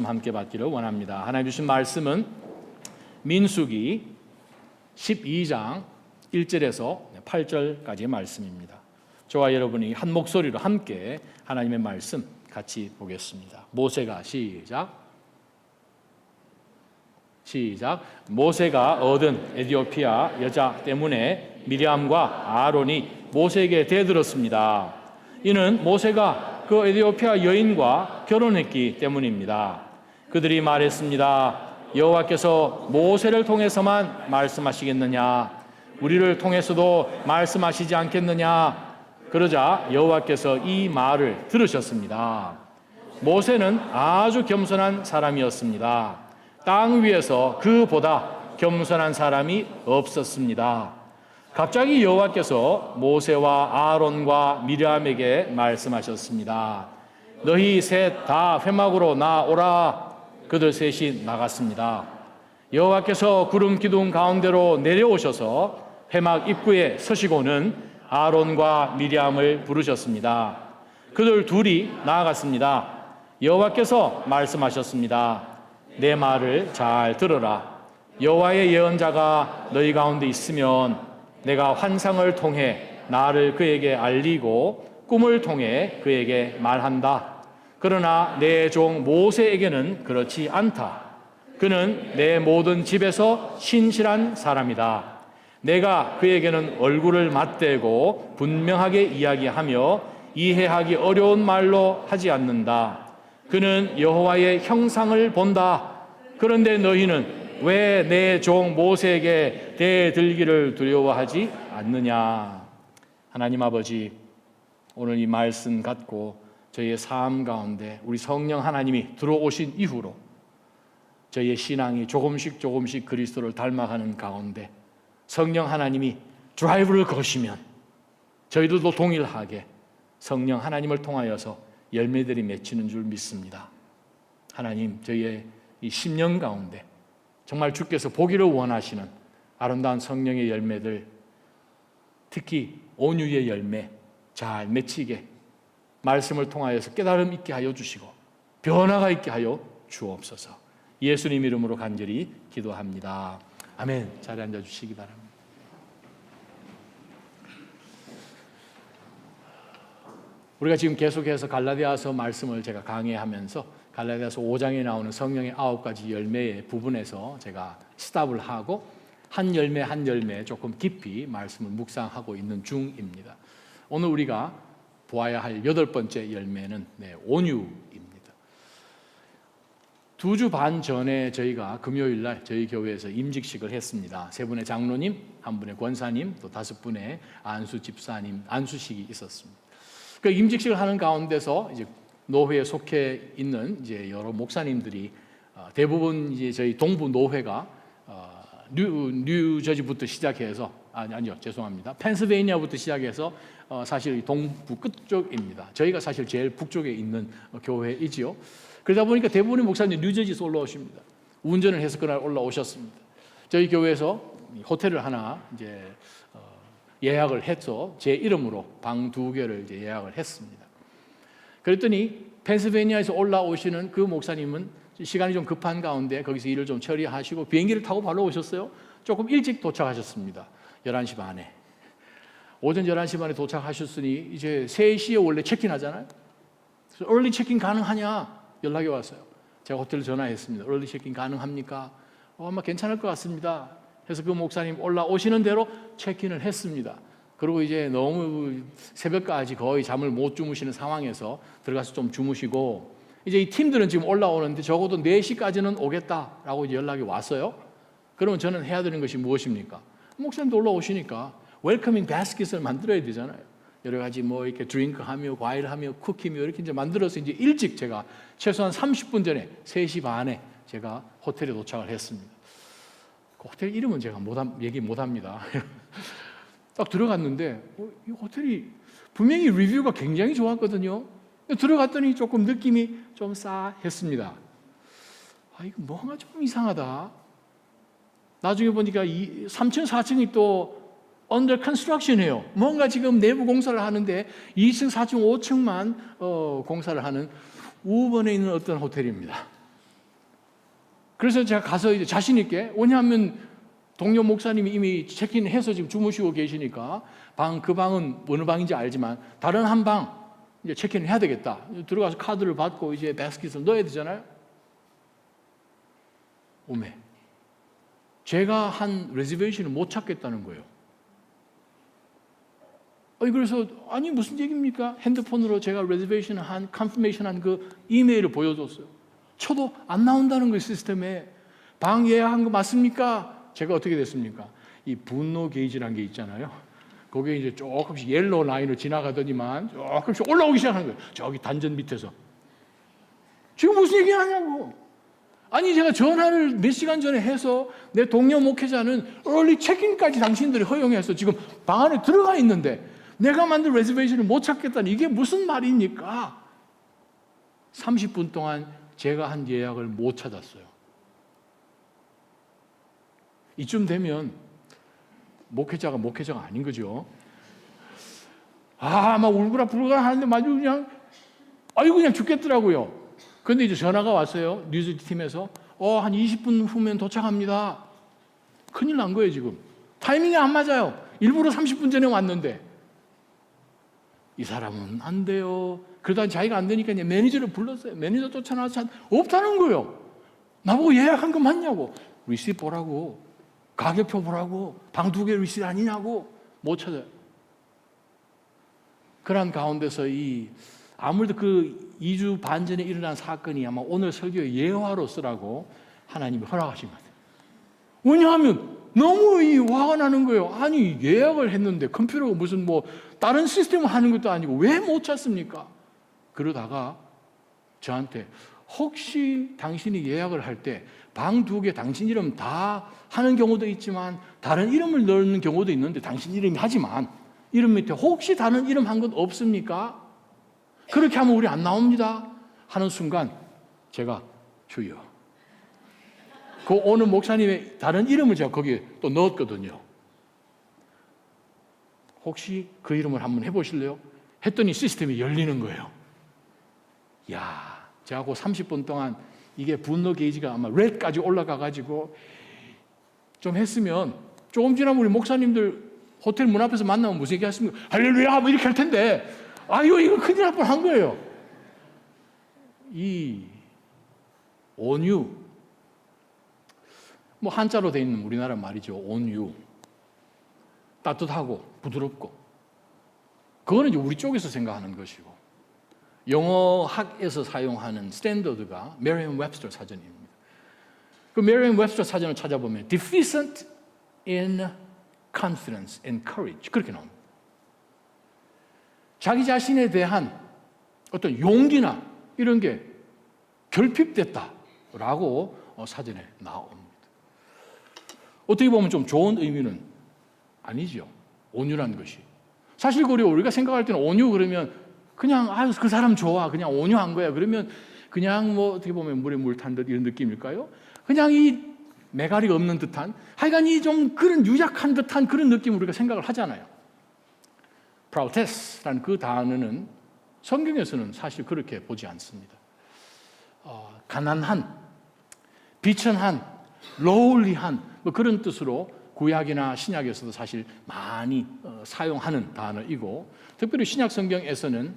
함께 받기를 원합니다. 하나님 주신 말씀은 민수기 12장 1절에서 8절까지의 말씀입니다. 저와 여러분이 한 목소리로 함께 하나님의 말씀 같이 보겠습니다. 모세가 시작. 모세가 얻은 에티오피아 여자 때문에 미리암과 아론이 모세에게 대들었습니다. 이는 모세가 그 에티오피아 여인과 결혼했기 때문입니다. 그들이 말했습니다. 여호와께서 모세를 통해서만 말씀하시겠느냐? 우리를 통해서도 말씀하시지 않겠느냐? 그러자 여호와께서 이 말을 들으셨습니다. 모세는 아주 겸손한 사람이었습니다. 땅 위에서 그보다 겸손한 사람이 없었습니다. 갑자기 여호와께서 모세와 아론과 미리암에게 말씀하셨습니다. 너희 셋 다 회막으로 나오라. 그들 셋이 나갔습니다. 여호와께서 구름 기둥 가운데로 내려오셔서 회막 입구에 서시고는 아론과 미리암을 부르셨습니다. 그들 둘이 나아갔습니다. 여호와께서 말씀하셨습니다. 내 말을 잘 들어라. 여호와의 예언자가 너희 가운데 있으면 내가 환상을 통해 나를 그에게 알리고 꿈을 통해 그에게 말한다. 그러나 내 종 모세에게는 그렇지 않다. 그는 내 모든 집에서 신실한 사람이다. 내가 그에게는 얼굴을 맞대고 분명하게 이야기하며 이해하기 어려운 말로 하지 않는다. 그는 여호와의 형상을 본다. 그런데 너희는 왜 내 종 모세에게 대들기를 두려워하지 않느냐? 하나님 아버지, 오늘 이 말씀 갖고 저희의 삶 가운데 우리 성령 하나님이 들어오신 이후로 저희의 신앙이 조금씩 그리스도를 닮아가는 가운데 성령 하나님이 드라이브를 거시면 저희들도 동일하게 성령 하나님을 통하여서 열매들이 맺히는 줄 믿습니다. 하나님, 저희의 이 10년 가운데 정말 주께서 보기를 원하시는 아름다운 성령의 열매들, 특히 온유의 열매 잘 맺히게 말씀을 통하여서 깨달음 있게 하여 주시고 변화가 있게 하여 주옵소서. 예수님 이름으로 간절히 기도합니다. 아멘. 자리에 앉아 주시기 바랍니다. 우리가 지금 계속해서 갈라디아서 말씀을 제가 강의하면서 갈라디아서 5장에 나오는 성령의 9가지 열매의 부분에서 제가 스탑을 하고 한 열매 한 열매 조금 깊이 말씀을 묵상하고 있는 중입니다. 오늘 우리가 보아야 할 8번째 열매는 온유입니다. 2주 반 전에 저희가 금요일 날 저희 교회에서 임직식을 했습니다. 3분의 장로님, 1분의 권사님, 또 5분의 안수 집사님 안수식이 있었습니다. 그 임직식을 하는 가운데서 이제 노회에 속해 있는 이제 여러 목사님들이 대부분 이제 저희 동부 노회가 뉴저지부터 시작해서 아니요 죄송합니다. 펜실베이니아부터 시작해서 사실 동부 끝쪽입니다. 저희가 사실 제일 북쪽에 있는 교회이지요. 그러다 보니까 대부분의 목사님이 뉴저지에서 올라오십니다. 운전을 해서 그날 올라오셨습니다. 저희 교회에서 호텔을 하나 이제 예약을 해서 제 이름으로 방 2개를 이제 예약을 했습니다. 그랬더니 펜실베이니아에서 올라오시는 그 목사님은 시간이 좀 급한 가운데 거기서 일을 좀 처리하시고 비행기를 타고 바로 오셨어요. 조금 일찍 도착하셨습니다. 11시 반에. 오전 11시 반에 도착하셨으니 이제 3시에 원래 체크인하잖아요. 그래서 early 체크인 가능하냐 연락이 왔어요. 제가 호텔 전화했습니다. early 체크인 가능합니까? 아마 괜찮을 것 같습니다. 그래서 그 목사님 올라오시는 대로 체크인을 했습니다. 그리고 이제 너무 새벽까지 거의 잠을 못 주무시는 상황에서 들어가서 좀 주무시고 이제 이 팀들은 지금 올라오는데 적어도 4시까지는 오겠다라고 이제 연락이 왔어요. 그러면 저는 해야 되는 것이 무엇입니까? 목사님도 올라오시니까 웰커밍 바스켓을 만들어야 되잖아요. 여러 가지 뭐 이렇게 드링크하며 과일하며 쿠키며 이렇게 이제 만들어서 이제 일찍 제가 최소한 30분 전에 3시 반에 제가 호텔에 도착을 했습니다. 그 호텔 이름은 제가 얘기 못합니다. 딱 들어갔는데 이 호텔이 분명히 리뷰가 굉장히 좋았거든요. 들어갔더니 조금 느낌이 좀 싸했습니다. 이거 뭔가 좀 이상하다. 나중에 보니까 3층, 4층이 또 under construction이에요. 뭔가 지금 내부 공사를 하는데 2층, 4층, 5층만 공사를 하는 우번에 있는 어떤 호텔입니다. 그래서 제가 가서 이제 자신 있게, 왜냐하면 동료 목사님이 이미 체크인해서 지금 주무시고 계시니까 그 방은 어느 방인지 알지만 다른 한 방 이제 체크인을 해야 되겠다. 들어가서 카드를 받고 이제 바스켓을 넣어야 되잖아요. 오메. 제가 한 레저베이션을 못 찾겠다는 거예요. 그래서 아니 무슨 얘기입니까? 핸드폰으로 제가 레저베이션 한 컨퍼메이션 한 그 이메일을 보여줬어요. 쳐도 안 나온다는 거예요. 시스템에. 방 예약한 거 맞습니까? 제가 어떻게 됐습니까? 이 분노 게이지라는 게 있잖아요. 거기에 이제 조금씩 옐로우 라인을 지나가더니만 조금씩 올라오기 시작하는 거예요. 저기 단전 밑에서. 지금 무슨 얘기 하냐고. 아니 제가 전화를 몇 시간 전에 해서 내 동료 목회자는 얼리 체크인까지 당신들이 허용해서 지금 방 안에 들어가 있는데 내가 만든 레저베이션을 못 찾겠다니 이게 무슨 말입니까? 30분 동안 제가 한 예약을 못 찾았어요. 이쯤 되면 목회자가 아닌 거죠. 막 울그락불그락 하는데 마주 그냥 죽겠더라고요. 근데 이제 전화가 왔어요. 뉴스 팀에서. 한 20분 후면 도착합니다. 큰일 난 거예요, 지금. 타이밍이 안 맞아요. 일부러 30분 전에 왔는데. 이 사람은 안 돼요. 그러다 자기가 안 되니까 이제 매니저를 불렀어요. 매니저 쫓아나서 없다는 거예요. 나보고 예약한 거 맞냐고. 리시트 보라고. 가격표 보라고. 방 2개 리시트 아니냐고. 못 찾아요. 그런 가운데서 아무래도 그 2주 반 전에 일어난 사건이 아마 오늘 설교의 예화로 쓰라고 하나님이 허락하신 것 같아요. 왜냐하면 너무 화가 나는 거예요. 아니 예약을 했는데 컴퓨터가 무슨 다른 시스템을 하는 것도 아니고 왜 못 찾습니까? 그러다가 저한테 혹시 당신이 예약을 할 때 방 2개 당신 이름 다 하는 경우도 있지만 다른 이름을 넣는 경우도 있는데 당신 이름이 하지만 이름 밑에 혹시 다른 이름 한 건 없습니까? 그렇게 하면 우리 안 나옵니다 하는 순간 제가 주여 그 오늘 목사님의 다른 이름을 제가 거기에 또 넣었거든요. 혹시 그 이름을 한번 해보실래요? 했더니 시스템이 열리는 거예요. 제가 그 30분 동안 이게 분노 게이지가 아마 레드까지 올라가가지고 좀 했으면 조금 지나면 우리 목사님들 호텔 문 앞에서 만나면 무슨 얘기 하십니까? 할렐루야! 이렇게 할 텐데 이거 큰일 날 뻔한 거예요. 이 온유 한자로 되어 있는 우리나라 말이죠. 온유 따뜻하고 부드럽고 그거는 이제 우리 쪽에서 생각하는 것이고 영어학에서 사용하는 스탠더드가 메리엄 웹스터 사전입니다. 그 메리엄 웹스터 사전을 찾아보면 deficient in confidence and courage 그렇게 나옵니다. 자기 자신에 대한 어떤 용기나 이런 게 결핍됐다라고 사전에 나옵니다. 어떻게 보면 좀 좋은 의미는 아니죠. 온유란 것이. 사실 우리가 생각할 때는 온유 그러면 그냥 그 사람 좋아 그냥 온유한 거야. 그러면 그냥 어떻게 보면 물에 물 탄 듯 이런 느낌일까요? 그냥 이 매갈이가 없는 듯한 하여간 좀 그런 유약한 듯한 그런 느낌 우리가 생각을 하잖아요. 프라우테스라는 그 단어는 성경에서는 사실 그렇게 보지 않습니다. 가난한, 비천한, lowly한 그런 뜻으로 구약이나 신약에서도 사실 많이 사용하는 단어이고 특별히 신약 성경에서는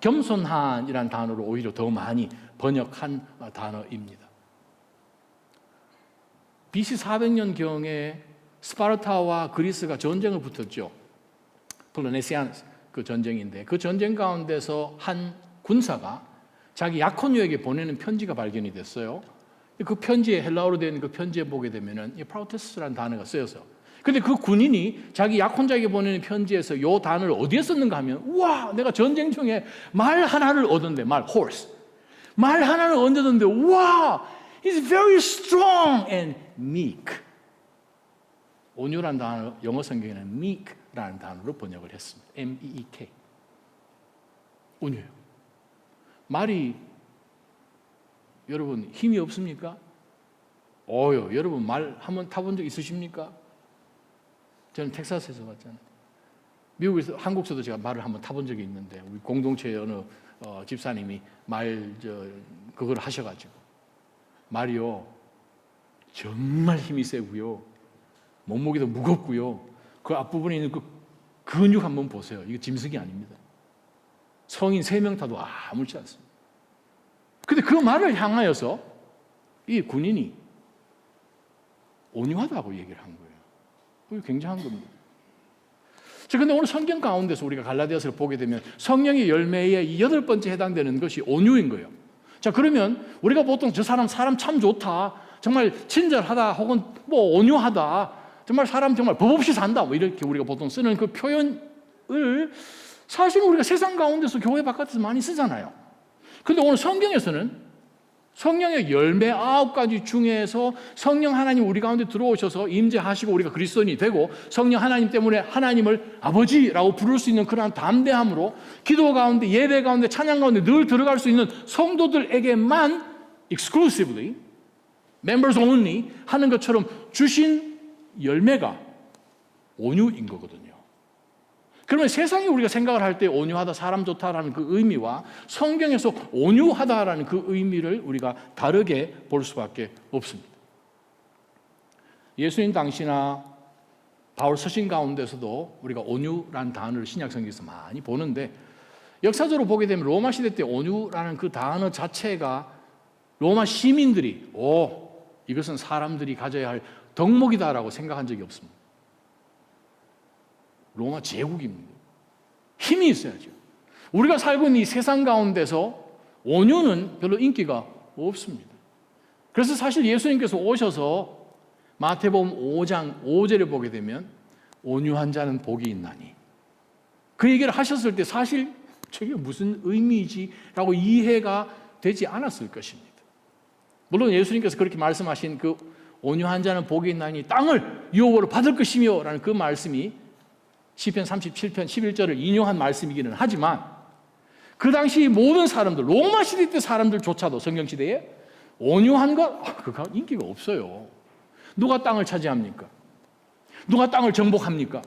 겸손한이라는 단어로 오히려 더 많이 번역한 단어입니다. BC 400년경에 스파르타와 그리스가 전쟁을 붙었죠. 펠로네시아스 그 전쟁인데 그 전쟁 가운데서 한 군사가 자기 약혼녀에게 보내는 편지가 발견이 됐어요. 그 편지에 헬라어로 된 그 편지에 보게 되면은 이 프라우테스라는 단어가 쓰여서 근데 그 군인이 자기 약혼자에게 보내는 편지에서 이 단어를 어디에 썼는가 하면 우와 내가 전쟁 중에 말 하나를 얻었는데 horse 말 하나를 얻었는데 와 he's very strong and meek 온유란 단어 영어 성경에는 meek라는 단어로 번역을 했습니다. M-E-E-K 온유요. 말이 여러분 힘이 없습니까? 여러분 말 한번 타본 적 있으십니까? 저는 텍사스에서 왔잖아요. 미국에서 한국에서도 제가 말을 한번 타본 적이 있는데 우리 공동체의 어느 집사님이 그걸 하셔가지고 말이요 정말 힘이 세고요, 몸무게도 무겁고요, 그 앞부분에 있는 그 근육 한번 보세요. 이거 짐승이 아닙니다. 성인 3명 타도 아무렇지 않습니다. 근데 그 말을 향하여서 이 군인이 온유하다고 얘기를 한 거예요. 그게 굉장한 겁니다. 그런데 오늘 성경 가운데서 우리가 갈라디아서를 보게 되면 성령의 열매의 이 8번째 해당되는 것이 온유인 거예요. 자, 그러면 우리가 보통 저 사람 참 좋다, 정말 친절하다, 혹은 뭐 온유하다, 정말 사람 정말 법 없이 산다, 뭐 이렇게 우리가 보통 쓰는 그 표현을 사실 우리가 세상 가운데서 교회 바깥에서 많이 쓰잖아요. 그런데 오늘 성경에서는 성령의 열매 9가지 중에서 성령 하나님 우리 가운데 들어오셔서 임재하시고 우리가 그리스도인이 되고 성령 하나님 때문에 하나님을 아버지라고 부를 수 있는 그러한 담대함으로 기도 가운데, 예배 가운데, 찬양 가운데 늘 들어갈 수 있는 성도들에게만 exclusively, members only 하는 것처럼 주신 열매가 온유인 거거든요. 그러면 세상에 우리가 생각을 할 때 온유하다, 사람 좋다라는 그 의미와 성경에서 온유하다라는 그 의미를 우리가 다르게 볼 수밖에 없습니다. 예수님 당시나 바울 서신 가운데서도 우리가 온유라는 단어를 신약 성경에서 많이 보는데, 역사적으로 보게 되면 로마 시대 때 온유라는 그 단어 자체가 로마 시민들이 이것은 사람들이 가져야 할 덕목이다라고 생각한 적이 없습니다. 로마 제국입니다. 힘이 있어야죠. 우리가 살고 있는 이 세상 가운데서 온유는 별로 인기가 없습니다. 그래서 사실 예수님께서 오셔서 마태복음 5장 5절에 보게 되면 온유한 자는 복이 있나니, 그 얘기를 하셨을 때 사실 저게 무슨 의미지라고 이해가 되지 않았을 것입니다. 물론 예수님께서 그렇게 말씀하신 그 온유한 자는 복이 있나니 땅을 유업으로 받을 것이며 라는 그 말씀이 시편 37편 11절을 인용한 말씀이기는 하지만, 그 당시 모든 사람들, 로마 시대 때 사람들조차도 성경시대에 온유한 것, 그거 인기가 없어요. 누가 땅을 차지합니까? 누가 땅을 정복합니까?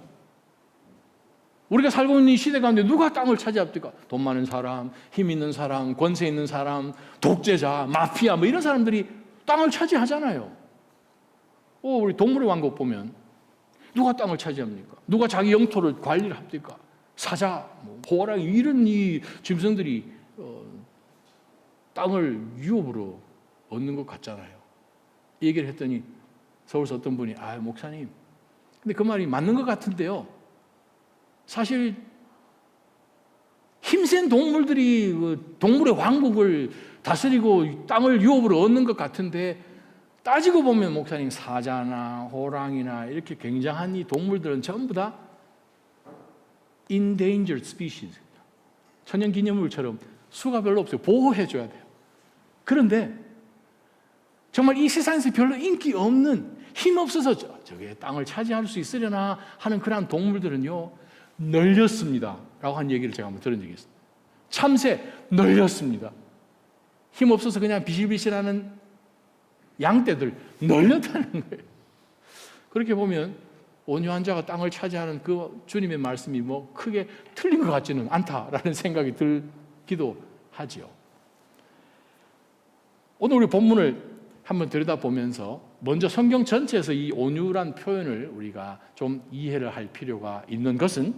우리가 살고 있는 이 시대 가운데 누가 땅을 차지합니까? 돈 많은 사람, 힘 있는 사람, 권세 있는 사람, 독재자, 마피아 뭐 이런 사람들이 땅을 차지하잖아요. 우리 동물의 왕국 보면 누가 땅을 차지합니까? 누가 자기 영토를 관리를 합니까? 사자, 호랑이 이런 이 짐승들이 땅을 유업으로 얻는 것 같잖아요. 이 얘기를 했더니 서울서 어떤 분이 목사님, 근데 그 말이 맞는 것 같은데요. 사실 힘센 동물들이 동물의 왕국을 다스리고 땅을 유업으로 얻는 것 같은데, 따지고 보면 목사님 사자나 호랑이나 이렇게 굉장한 이 동물들은 전부 다 endangered species, 천연기념물처럼 수가 별로 없어요. 보호해줘야 돼요. 그런데 정말 이 세상에서 별로 인기 없는, 힘없어서 저게 땅을 차지할 수 있으려나 하는 그러한 동물들은요 널렸습니다 라고 한 얘기를 제가 한번 들은 적이 있습니다. 참새 널렸습니다. 힘없어서 그냥 비실비실하는 양떼들 널렸다는 거예요. 그렇게 보면 온유한 자가 땅을 차지하는 그 주님의 말씀이 뭐 크게 틀린 것 같지는 않다라는 생각이 들기도 하지요. 오늘 우리 본문을 한번 들여다보면서 먼저 성경 전체에서 이 온유란 표현을 우리가 좀 이해를 할 필요가 있는 것은,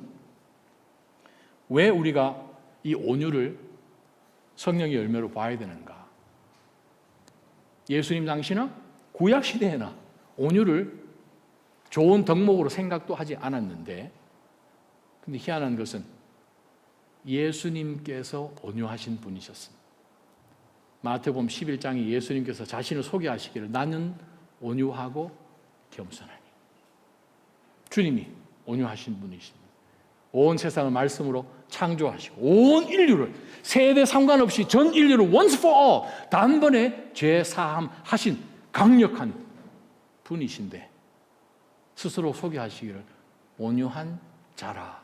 왜 우리가 이 온유를 성령의 열매로 봐야 되는가? 예수님 당시나 구약 시대에나 온유를 좋은 덕목으로 생각도 하지 않았는데, 근데 희한한 것은 예수님께서 온유하신 분이셨습니다. 마태복음 11장에 예수님께서 자신을 소개하시기를 나는 온유하고 겸손하니, 주님이 온유하신 분이십니다. 온 세상을 말씀으로 창조하시고 온 인류를 세대 상관없이 전 인류를 once for all 단번에 죄 사함 하신 강력한 분이신데, 스스로 소개하시기를 온유한 자라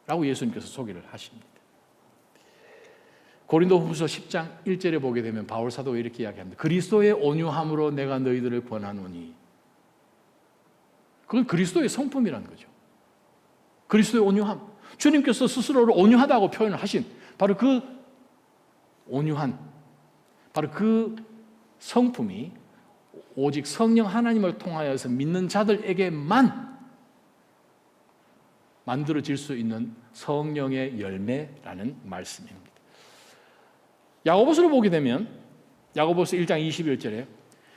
라고 예수님께서 소개를 하십니다. 고린도후서 10장 1절에 보게 되면 바울 사도가 이렇게 이야기합니다. 그리스도의 온유함으로 내가 너희들을 권하노니. 그건 그리스도의 성품이라는 거죠. 그리스도의 온유함, 주님께서 스스로를 온유하다고 표현을 하신 바로 그 온유한, 바로 그 성품이 오직 성령 하나님을 통하여서 믿는 자들에게만 만들어질 수 있는 성령의 열매라는 말씀입니다. 야고보서를 보게 되면 야고보서 1장 21절에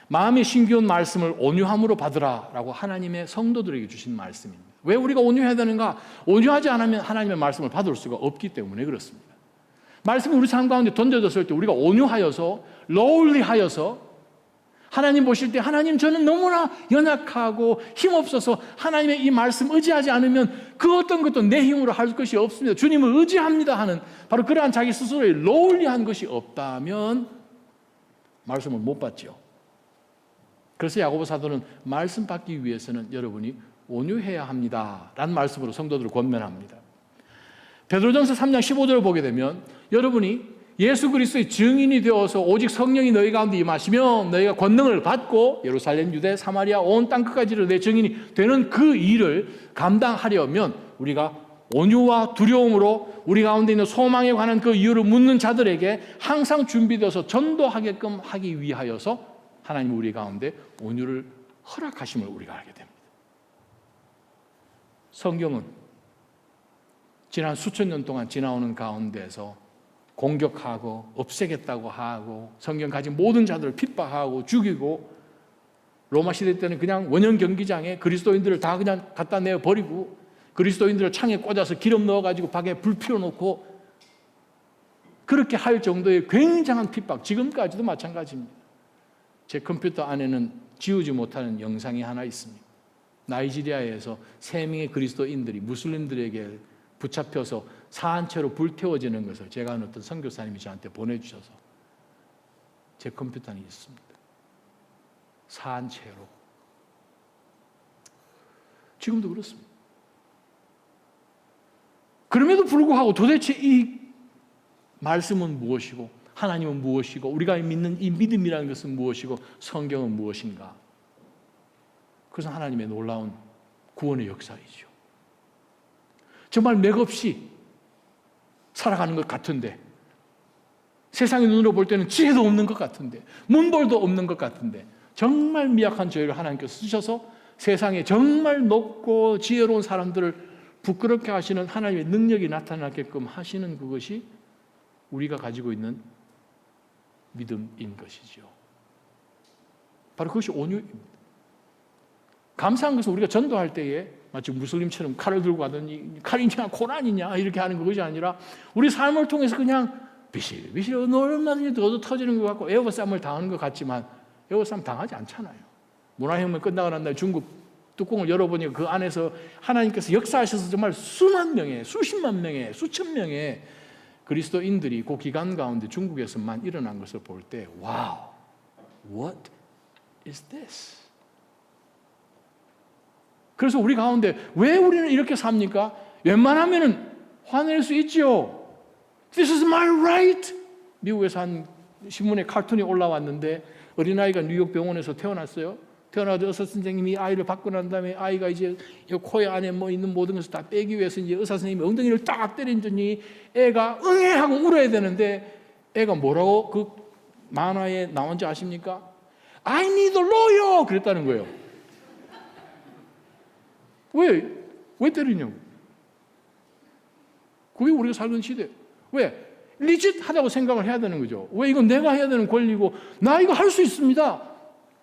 마음의 신기한 말씀을 온유함으로 받으라라고 하나님의 성도들에게 주신 말씀입니다. 왜 우리가 온유해야 되는가? 온유하지 않으면 하나님의 말씀을 받을 수가 없기 때문에 그렇습니다. 말씀이 우리 삶 가운데 던져졌을 때 우리가 온유하여서 lowly하여서 하나님 보실 때 하나님 저는 너무나 연약하고 힘없어서 하나님의 이 말씀 의지하지 않으면 그 어떤 것도 내 힘으로 할 것이 없습니다. 주님을 의지합니다 하는 바로 그러한 자기 스스로의 lowly한 것이 없다면 말씀을 못 받죠. 그래서 야고보 사도는 말씀 받기 위해서는 여러분이 온유해야 합니다 라는 말씀으로 성도들을 권면합니다. 베드로전서 3장 15절을 보게 되면 여러분이 예수 그리스도의 증인이 되어서 오직 성령이 너희 가운데 임하시면 너희가 권능을 받고 예루살렘, 유대, 사마리아 온 땅 끝까지를 내 증인이 되는 그 일을 감당하려면 우리가 온유와 두려움으로 우리 가운데 있는 소망에 관한 그 이유를 묻는 자들에게 항상 준비되어서 전도하게끔 하기 위하여서 하나님 우리 가운데 온유를 허락하심을 우리가 알게 됩니다. 성경은 지난 수천 년 동안 지나오는 가운데서 공격하고 없애겠다고 하고 성경 가진 모든 자들을 핍박하고 죽이고 로마 시대 때는 그냥 원형 경기장에 그리스도인들을 다 그냥 갖다 내어 버리고 그리스도인들을 창에 꽂아서 기름 넣어가지고 밖에 불 피워놓고 그렇게 할 정도의 굉장한 핍박, 지금까지도 마찬가지입니다. 제 컴퓨터 안에는 지우지 못하는 영상이 하나 있습니다. 나이지리아에서 3명의 그리스도인들이 무슬림들에게 붙잡혀서 사한채로 불태워지는 것을 제가 아는 어떤 선교사님이 저한테 보내주셔서 제 컴퓨터 안에 있습니다. 사한채로. 지금도 그렇습니다. 그럼에도 불구하고 도대체 이 말씀은 무엇이고 하나님은 무엇이고 우리가 믿는 이 믿음이라는 것은 무엇이고 성경은 무엇인가? 그것은 하나님의 놀라운 구원의 역사이죠. 정말 맥없이 살아가는 것 같은데 세상의 눈으로 볼 때는 지혜도 없는 것 같은데 문벌도 없는 것 같은데 정말 미약한 저희를 하나님께서 쓰셔서 세상에 정말 높고 지혜로운 사람들을 부끄럽게 하시는 하나님의 능력이 나타나게끔 하시는 그것이 우리가 가지고 있는 믿음인 것이죠. 바로 그것이 온유입니다. 감사한 것은 우리가 전도할 때에 마치 무슬림처럼 칼을 들고 가더니 칼이냐 고난이냐 이렇게 하는 것이 아니라 우리 삶을 통해서 그냥 비실비실 얼마든지 더도 터지는 것 같고 에어싸움을 당하는 것 같지만 에어싸움 당하지 않잖아요. 문화혁명 끝나고 난 날 중국 뚜껑을 열어보니까 그 안에서 하나님께서 역사하셔서 정말 수만 명의 수십만 명의 수천 명의 그리스도인들이 그 기간 가운데 중국에서만 일어난 것을 볼 때 와우, what is this? 그래서 우리 가운데 왜 우리는 이렇게 삽니까? 웬만하면 화낼 수 있지요. This is my right. 미국에서 한 신문에 카툰이 올라왔는데 어린아이가 뉴욕 병원에서 태어났어요. 태어나서 의사 선생님이 아이를 받고 난 다음에 아이가 이제 코에 안에 뭐 있는 모든 것을 다 빼기 위해서 이제 의사 선생님이 엉덩이를 딱 때리더니 애가 응애 하고 울어야 되는데 애가 뭐라고 그 만화에 나온지 아십니까? I need a lawyer 그랬다는 거예요. 왜 때리냐고. 그게 우리가 살던 시대. 왜? 리짓하다고 생각을 해야 되는 거죠. 왜 이건 내가 해야 되는 권리고 나 이거 할 수 있습니다.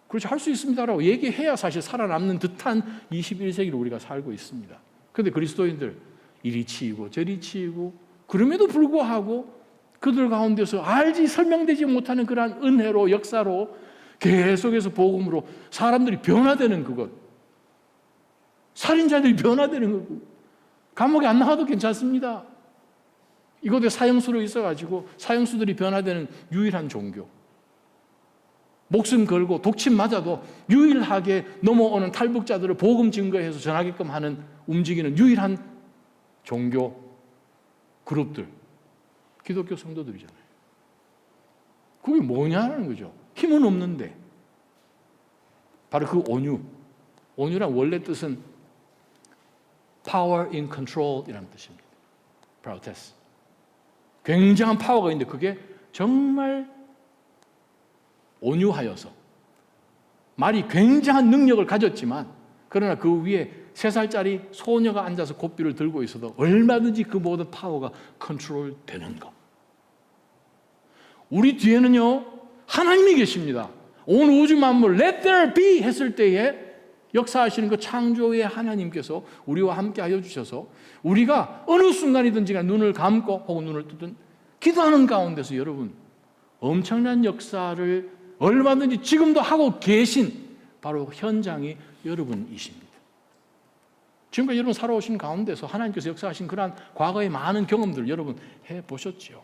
그렇지 할 수 있습니다라고 얘기해야 사실 살아남는 듯한 21세기를 우리가 살고 있습니다. 그런데 그리스도인들 이리 치이고 저리 치이고 그럼에도 불구하고 그들 가운데서 알지 설명되지 못하는 그러한 은혜로 역사로 계속해서 복음으로 사람들이 변화되는 그것, 살인자들이 변화되는 것, 감옥에 안 나가도 괜찮습니다. 이곳에 사형수로 있어가지고 사형수들이 변화되는 유일한 종교, 목숨 걸고 독침 맞아도 유일하게 넘어오는 탈북자들을 복음 증거해서 전하게끔 하는 움직이는 유일한 종교 그룹들, 기독교 성도들이잖아요. 그게 뭐냐는 거죠. 힘은 없는데. 바로 그 온유란 원래 뜻은 power in control 이라는 뜻입니다. 굉장한 파워가 있는데 그게 정말 온유하여서 말이 굉장한 능력을 가졌지만 그러나 그 위에 3살짜리 소녀가 앉아서 곱비를 들고 있어도 얼마든지 그 모든 파워가 컨트롤 되는 것. 우리 뒤에는요 하나님이 계십니다. 온 우주 만물 Let there be 했을 때에 역사하시는 그 창조의 하나님께서 우리와 함께 하여 주셔서 우리가 어느 순간이든지 눈을 감고 혹은 눈을 뜨든 기도하는 가운데서 여러분 엄청난 역사를 얼마든지 지금도 하고 계신 바로 현장이 여러분이십니다. 지금까지 여러분 살아오신 가운데서 하나님께서 역사하신 그러한 과거의 많은 경험들을 여러분 해보셨지요.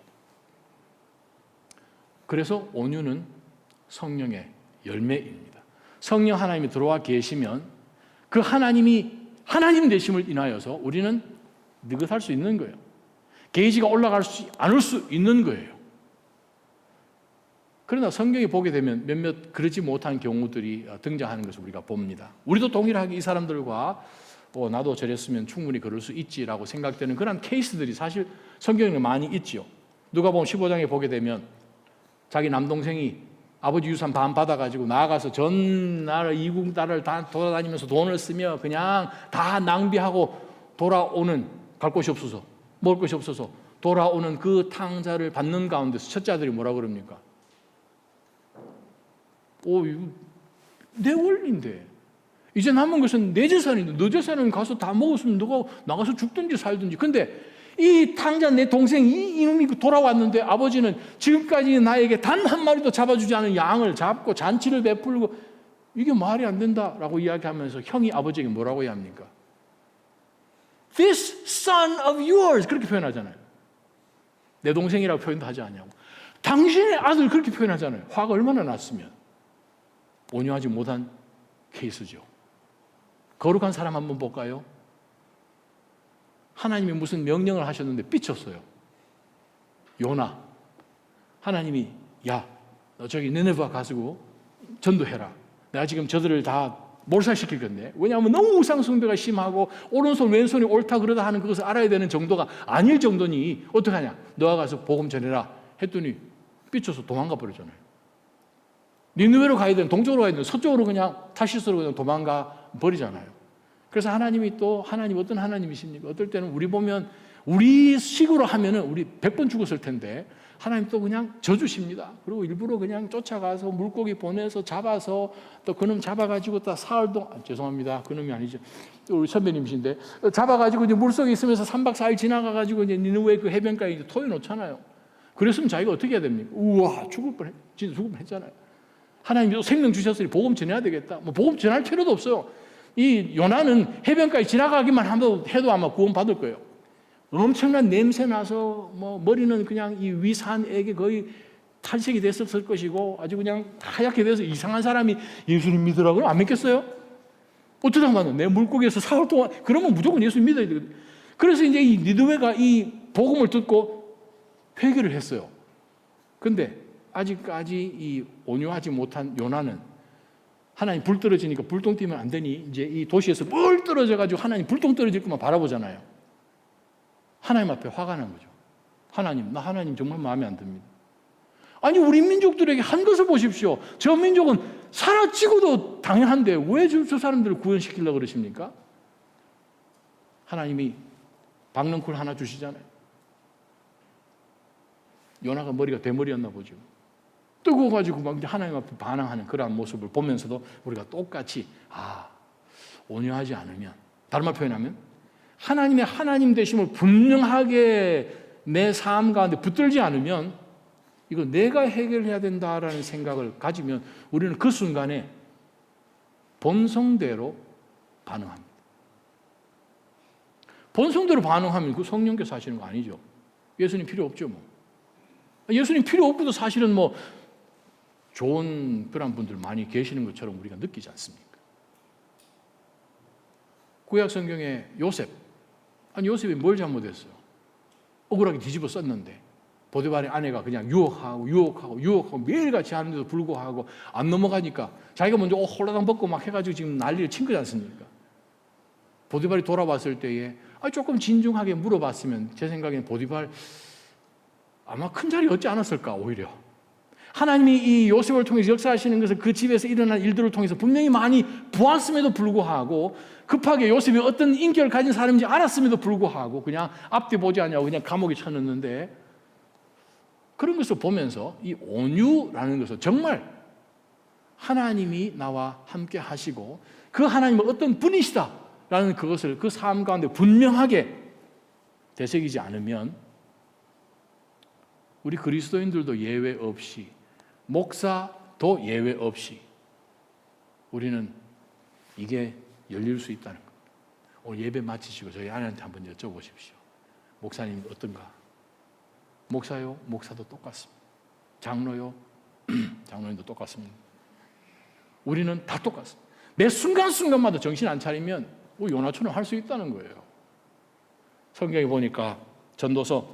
그래서 온유는 성령의 열매입니다. 성령 하나님이 들어와 계시면 그 하나님이 하나님 되심을 인하여서 우리는 느긋할 수 있는 거예요. 게이지가 올라갈 수 않을 수 있는 거예요. 그러나 성경에 보게 되면 몇몇 그러지 못한 경우들이 등장하는 것을 우리가 봅니다. 우리도 동일하게 이 사람들과 나도 저랬으면 충분히 그럴 수 있지라고 생각되는 그런 케이스들이 사실 성경에 많이 있지요. 누가복음 15장에 보게 되면 자기 남동생이 아버지 유산 반 받아가지고 나아가서 전 나라 이국 나라를 다 돌아다니면서 돈을 쓰며 그냥 다 낭비하고 돌아오는 갈 곳이 없어서 먹을 것이 없어서 돌아오는 그 탕자를 받는 가운데서 첫째 아들이 뭐라 그럽니까? 이거 내 원리인데 이제 남은 것은 내 재산인데 너 재산은 가서 다 먹었으면 너가 나가서 죽든지 살든지. 근데 이 탕자 내 동생 이놈이 돌아왔는데 아버지는 지금까지 나에게 단 한 마리도 잡아주지 않은 양을 잡고 잔치를 베풀고 이게 말이 안 된다라고 이야기하면서 형이 아버지에게 뭐라고 해야 합니까? This son of yours 그렇게 표현하잖아요. 내 동생이라고 표현도 하지 않냐고. 당신의 아들 그렇게 표현하잖아요. 화가 얼마나 났으면. 온유하지 못한 케이스죠. 거룩한 사람 한번 볼까요? 하나님이 무슨 명령을 하셨는데 삐쳤어요. 요나. 하나님이 야, 너 저기 니느웨 가지고 전도해라. 내가 지금 저들을 다 몰살시킬 건데. 왜냐하면 너무 우상숭배가 심하고 오른손 왼손이 옳다 그러다 하는 그것을 알아야 되는 정도가 아닐 정도니 어떡하냐. 너가 가서 복음 전해라 했더니 삐쳐서 도망가 버렸잖아요. 니느웨로 가야 되는, 동쪽으로 가야 되는, 서쪽으로 그냥 타시스로 그냥 도망가 버리잖아요. 그래서 하나님이 또 하나님 어떤 하나님이십니까? 어떨 때는 우리 보면 우리 식으로 하면은 우리 100번 죽었을 텐데 하나님 또 그냥 져주십니다. 그리고 일부러 그냥 쫓아가서 물고기 보내서 잡아서 또 그놈 잡아가지고 또 사흘 동안 죄송합니다. 그놈이 아니죠. 우리 선배님이신데 잡아가지고 이제 물속에 있으면서 3박 4일 지나가가지고 이제 니느웨 그 해변가에 이제 토해 놓잖아요. 그랬으면 자기가 어떻게 해야 됩니까? 우와 진짜 죽을 뻔했잖아요. 하나님이 생명 주셨으니 복음 전해야 되겠다. 뭐 복음 전할 필요도 없어요. 이 요나는 해변가에 지나가기만 해도 아마 구원 받을 거예요. 엄청난 냄새 나서 뭐 머리는 그냥 이 위산에게 거의 탈색이 됐었을 것이고 아주 그냥 하얗게 돼서 이상한 사람이 예수님 믿으라고 안 믿겠어요? 어쩌다가 내 물고기에서 사흘 동안 그러면 무조건 예수 믿어야 되거든요. 그래서 이제 이 니느웨가 이 복음을 듣고 회개를 했어요. 근데 아직까지 이 온유하지 못한 요나는 하나님 불 떨어지니까 불똥 튀면 안 되니 이제 이 도시에서 물 떨어져가지고 하나님 불똥 떨어질 것만 바라보잖아요. 하나님 앞에 화가 난 거죠. 하나님, 나 하나님 정말 마음에 안 듭니다. 아니 우리 민족들에게 한 것을 보십시오. 저 민족은 사라지고도 당연한데 왜 저 사람들을 구원시키려고 그러십니까? 하나님이 박넝쿨 하나 주시잖아요. 요나가 머리가 대머리였나 보죠. 뜨거워가지고 막 하나님 앞에 반항하는 그러한 모습을 보면서도 우리가 똑같이 온유하지 않으면, 다른 말 표현하면 하나님의 하나님 되심을 분명하게 내 삶 가운데 붙들지 않으면 이거 내가 해결해야 된다라는 생각을 가지면 우리는 그 순간에 본성대로 반응합니다. 본성대로 반응하면 그 성령께서 하시는 거 아니죠. 예수님 필요 없죠 뭐. 예수님 필요 없고도 사실은 뭐 좋은 그런 분들 많이 계시는 것처럼 우리가 느끼지 않습니까? 구약 성경에 요셉, 아니 요셉이 뭘 잘못했어요? 억울하게 뒤집어 썼는데 보디발의 아내가 그냥 유혹하고 매일같이 하는데도 불구하고 안 넘어가니까 자기가 먼저 홀라당 벗고 막 해가지고 지금 난리를 친 거지 않습니까? 보디발이 돌아왔을 때에 조금 진중하게 물어봤으면 제 생각에는 보디발 아마 큰 자리 얻지 않았을까 오히려. 하나님이 이 요셉을 통해서 역사하시는 것은 그 집에서 일어난 일들을 통해서 분명히 많이 보았음에도 불구하고, 급하게 요셉이 어떤 인격을 가진 사람인지 알았음에도 불구하고 그냥 앞뒤 보지 않냐고 그냥 감옥에 쳐넣는데, 그런 것을 보면서 이 온유라는 것은 정말 하나님이 나와 함께 하시고 그 하나님은 어떤 분이시다라는 그것을 그 삶 가운데 분명하게 되새기지 않으면, 우리 그리스도인들도 예외 없이, 목사도 예외 없이 우리는 이게 열릴 수 있다는 것. 오늘 예배 마치시고 저희 아내한테 한번 여쭤보십시오. 목사님 어떤가? 목사요? 목사도 똑같습니다. 장로요? 장로님도 똑같습니다. 우리는 다 똑같습니다. 매 순간순간마다 정신 안 차리면 요나처럼 할 수 있다는 거예요. 성경에 보니까 전도서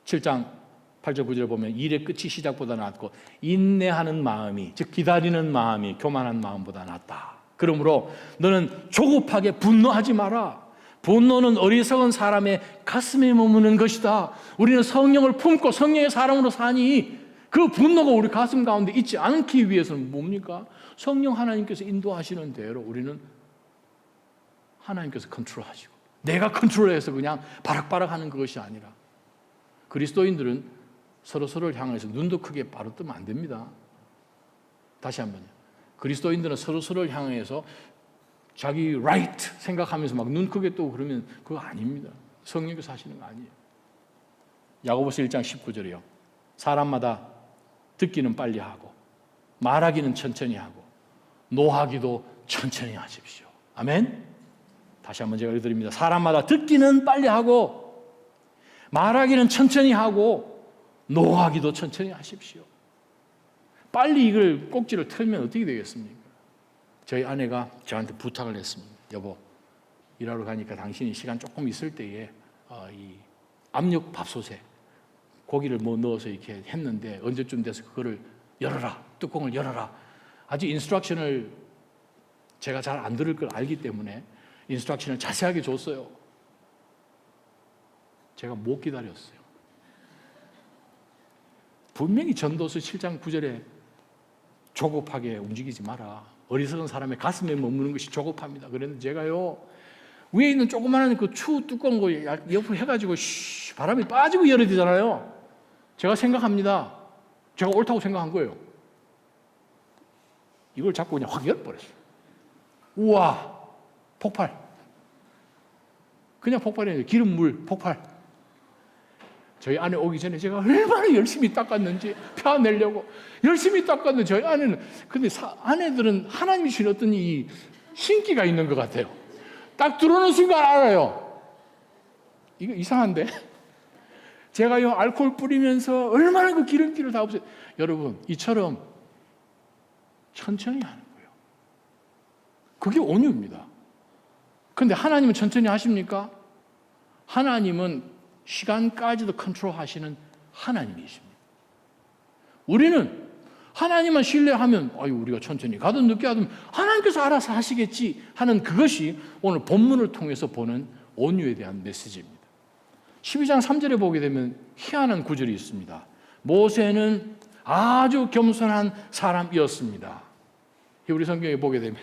7장 8절 9절을 보면 일의 끝이 시작보다 낫고 인내하는 마음이, 즉 기다리는 마음이 교만한 마음보다 낫다. 그러므로 너는 조급하게 분노하지 마라. 분노는 어리석은 사람의 가슴에 머무는 것이다. 우리는 성령을 품고 성령의 사람으로 사니 그 분노가 우리 가슴 가운데 있지 않기 위해서는 뭡니까? 성령 하나님께서 인도하시는 대로 우리는 하나님께서 컨트롤하시고, 내가 컨트롤해서 그냥 바락바락하는 그것이 아니라, 그리스도인들은 서로서로를 향해서 눈도 크게 바로 뜨면 안 됩니다. 다시 한번요. 그리스도인들은 서로서로를 향해서 자기 right 생각하면서 막 눈 크게 뜨고 그러면 그거 아닙니다. 성령께서 하시는 거 아니에요. 야고보서 1장 19절이요. 사람마다 듣기는 빨리 하고 말하기는 천천히 하고 노하기도 천천히 하십시오. 아멘. 다시 한번 제가 읽어드립니다. 사람마다 듣기는 빨리 하고 말하기는 천천히 하고 노하기도 천천히 하십시오. 빨리 이걸 꼭지를 틀면 어떻게 되겠습니까? 저희 아내가 저한테 부탁을 했습니다. 여보, 일하러 가니까 당신이 시간 조금 있을 때에 이 압력 밥솥에 고기를 뭐 넣어서 이렇게 했는데 언제쯤 돼서 그거를 열어라, 뚜껑을 열어라. 아주 인스트럭션을 제가 잘 안 들을 걸 알기 때문에 인스트럭션을 자세하게 줬어요. 제가 못 기다렸어요. 분명히 전도서 7장 9절에 조급하게 움직이지 마라. 어리석은 사람의 가슴에 머무는 것이 조급합니다. 그랬는데 제가요, 위에 있는 조그마한 그 추 뚜껑 거 옆으로 해가지고 바람이 빠지고 열어야 되잖아요. 제가 생각합니다. 제가 옳다고 생각한 거예요. 이걸 잡고 그냥 확 열어버렸어요. 우와, 폭발. 그냥 폭발이에요. 기름, 물, 폭발. 저희 아내 오기 전에 제가 얼마나 열심히 닦았는지 펴내려고 열심히 닦았는데, 저희 아내는, 근데 아내들은 하나님이 주신 어떤 이 신기가 있는 것 같아요. 딱 들어오는 순간 알아요. 이거 이상한데? 제가요, 알코올 뿌리면서 얼마나 그 기름기를 다 없애요. 여러분, 이처럼 천천히 하는 거예요. 그게 온유입니다. 그런데 하나님은 천천히 하십니까? 하나님은 시간까지도 컨트롤하시는 하나님이십니다. 우리는 하나님만 신뢰하면 우리가 천천히 가든 늦게 하든 하나님께서 알아서 하시겠지 하는 그것이 오늘 본문을 통해서 보는 온유에 대한 메시지입니다. 12장 3절에 보게 되면 희한한 구절이 있습니다. 모세는 아주 겸손한 사람이었습니다. 우리 성경에 보게 되면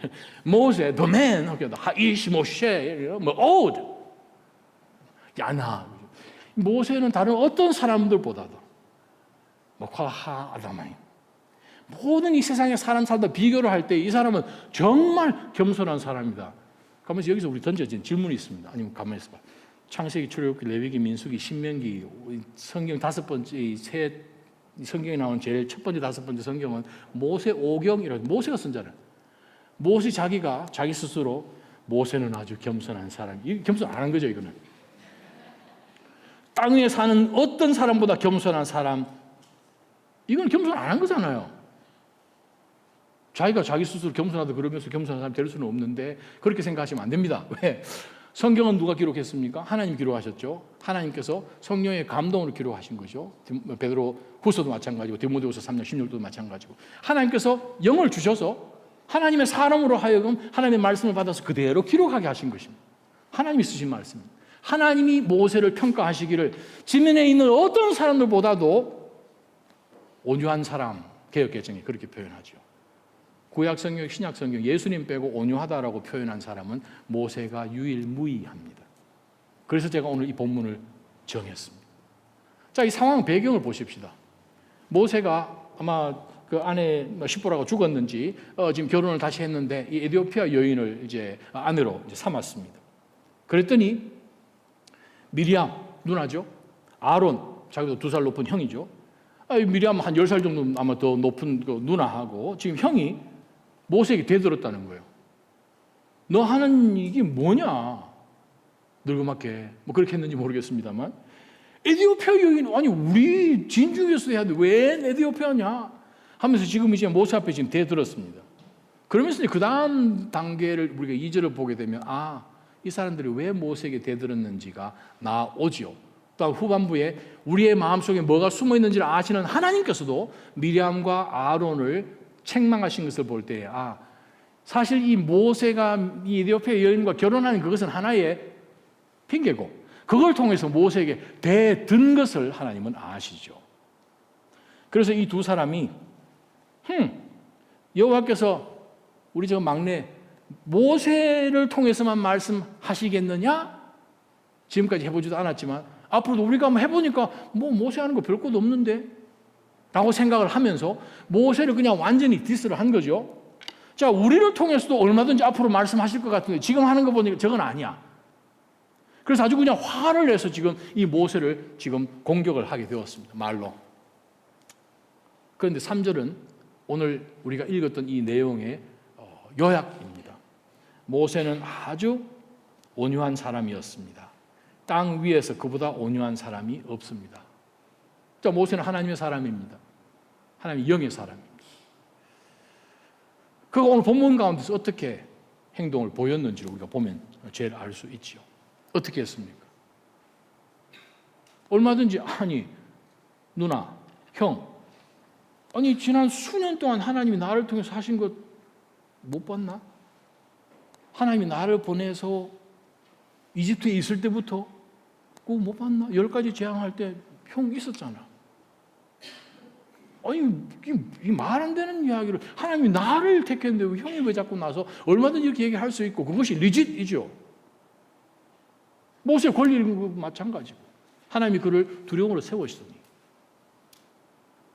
모세, the man, 하이시 모셰, 오드, 야나. 모세는 다른 어떤 사람들보다도 아담아인 모든 이 세상의 사람 살다 비교를 할 때 이 사람은 정말 겸손한 사람이다. 가면서 여기서 우리 던져진 질문이 있습니다. 아니면 가만히 있어봐. 창세기, 출애굽기, 레위기, 민수기, 신명기, 성경 5번째 세 성경에 나온 제일 첫 번째 5번째 성경은 모세 오경이라고 모세가 쓴잖아요. 모세 자기가 자기 스스로 모세는 아주 겸손한 사람. 이 겸손 안 한 거죠, 이거는. 땅 위에 사는 어떤 사람보다 겸손한 사람, 이건 겸손 안 한 거잖아요. 자기가 자기 스스로 겸손하다 그러면서 겸손한 사람 될 수는 없는데 그렇게 생각하시면 안 됩니다. 왜? 성경은 누가 기록했습니까? 하나님 기록하셨죠. 하나님께서 성령의 감동으로 기록하신 거죠. 베드로 후서도 마찬가지고 디모데후서 3장 16절도 마찬가지고 하나님께서 영을 주셔서 하나님의 사람으로 하여금 하나님의 말씀을 받아서 그대로 기록하게 하신 것입니다. 하나님이 쓰신 말씀입니다. 하나님이 모세를 평가하시기를 지면에 있는 어떤 사람들보다도 온유한 사람, 개역개정이 그렇게 표현하죠. 구약성경, 신약성경 예수님 빼고 온유하다라고 표현한 사람은 모세가 유일무이합니다. 그래서 제가 오늘 이 본문을 정했습니다. 자, 이 상황 배경을 보십시다. 모세가 아마 그 아내 십보라가 죽었는지 지금 결혼을 다시 했는데 이 에티오피아 여인을 이제 아내로 이제 삼았습니다. 그랬더니 미리암 누나죠. 아론 자기도 2살 높은 형이죠. 미리암 한 10살 정도 아마 더 높은 그 누나하고 지금 형이 모세에게 대들었다는 거예요. 너 하는 이게 뭐냐? 늙어맞게 뭐 그렇게 했는지 모르겠습니다만 에티오피아 여인 아니 우리 진중에서 해야 돼. 왜 에티오피아냐? 하면서 지금 이제 모세 앞에 지금 대들었습니다. 그러면서 그 다음 단계를 우리가 2절을 보게 되면 이 사람들이 왜 모세에게 대들었는지가 나오죠. 또 후반부에 우리의 마음속에 뭐가 숨어 있는지를 아시는 하나님께서도 미리암과 아론을 책망하신 것을 볼 때 사실 이 모세가 이 에티오피아 여인과 결혼하는 그것은 하나의 핑계고 그걸 통해서 모세에게 대든 것을 하나님은 아시죠. 그래서 이 두 사람이 여호와께서 우리 저 막내 모세를 통해서만 말씀하시겠느냐? 지금까지 해보지도 않았지만 앞으로도 우리가 한번 해보니까 뭐 모세 하는 거 별것도 없는데 라고 생각을 하면서 모세를 그냥 완전히 디스를 한 거죠. 자, 우리를 통해서도 얼마든지 앞으로 말씀하실 것 같은데 지금 하는 거 보니까 저건 아니야. 그래서 아주 그냥 화를 내서 지금 이 모세를 지금 공격을 하게 되었습니다. 말로. 그런데 3절은 오늘 우리가 읽었던 이 내용의 요약입니다. 모세는 아주 온유한 사람이었습니다. 땅 위에서 그보다 온유한 사람이 없습니다. 자, 모세는 하나님의 사람입니다. 하나님의 영의 사람입니다. 그가 오늘 본문 가운데서 어떻게 행동을 보였는지를 우리가 보면 제일 알 수 있지요. 어떻게 했습니까? 얼마든지 누나, 형, 지난 수년 동안 하나님이 나를 통해서 하신 것 못 봤나? 하나님이 나를 보내서 이집트에 있을 때부터 그거 못 봤나? 10가지 재앙할 때 형 있었잖아. 이 말 안 되는 이야기를 하나님이 나를 택했는데 왜 형이 왜 자꾸 나서 얼마든지 이렇게 얘기할 수 있고 그것이 리짓이죠. 모세의 권리는 마찬가지고 하나님이 그를 두려움으로 세우시더니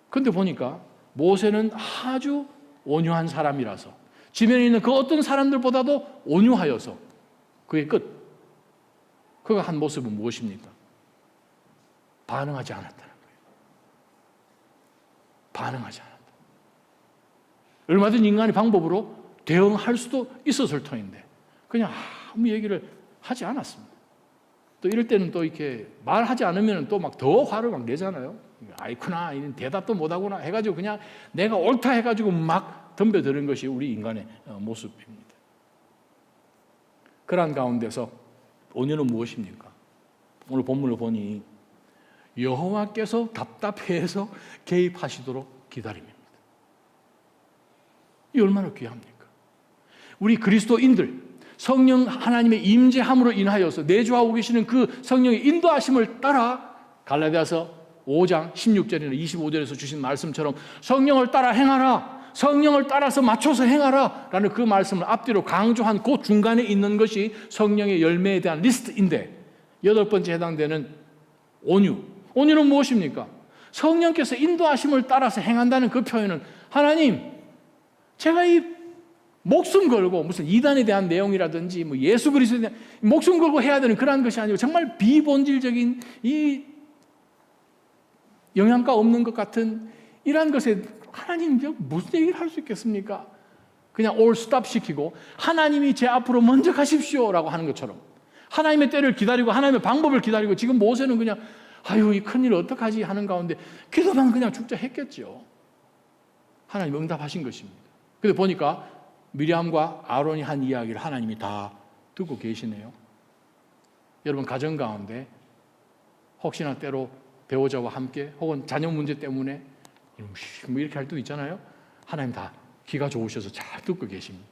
그런데 보니까 모세는 아주 온유한 사람이라서 지면에 있는 그 어떤 사람들보다도 온유하여서 그의 끝 그가 한 모습은 무엇입니까? 반응하지 않았다는 거예요. 반응하지 않았다. 얼마든지 인간의 방법으로 대응할 수도 있었을 터인데 그냥 아무 얘기를 하지 않았습니다. 또 이럴 때는 또 이렇게 말하지 않으면 또 막 더 화를 막 내잖아요. 아이쿠나, 대답도 못하구나 해가지고 그냥 내가 옳다 해가지고 막 덤벼드는 것이 우리 인간의 모습입니다. 그러한 가운데서 온유는 무엇입니까? 오늘 본문을 보니 여호와께서 답답해서 개입하시도록 기다립니다. 이 얼마나 귀합니까? 우리 그리스도인들 성령 하나님의 임재함으로 인하여서 내주하고 계시는 그 성령의 인도하심을 따라 갈라디아서 5장 16절이나 25절에서 주신 말씀처럼 성령을 따라 행하라, 성령을 따라서 맞춰서 행하라 라는 그 말씀을 앞뒤로 강조한 그 중간에 있는 것이 성령의 열매에 대한 리스트인데 8번째 해당되는 온유. 온유는 무엇입니까? 성령께서 인도하심을 따라서 행한다는 그 표현은 하나님, 제가 이 목숨 걸고 무슨 이단에 대한 내용이라든지 뭐 예수 그리스도에 대한 목숨 걸고 해야 되는 그러한 것이 아니고 정말 비본질적인 이 영양가 없는 것 같은 이러한 것에 하나님 무슨 얘기를 할 수 있겠습니까? 그냥 all stop 시키고 하나님이 제 앞으로 먼저 가십시오라고 하는 것처럼 하나님의 때를 기다리고 하나님의 방법을 기다리고 지금 모세는 그냥 이 큰일 어떡하지 하는 가운데 기도만 그냥 죽자 했겠죠. 하나님 응답하신 것입니다. 근데 보니까 미리암과 아론이 한 이야기를 하나님이 다 듣고 계시네요. 여러분 가정 가운데 혹시나 때로 배우자와 함께 혹은 자녀 문제 때문에 뭐 이렇게 할 때 있잖아요. 하나님 다 귀가 좋으셔서 잘 듣고 계십니다.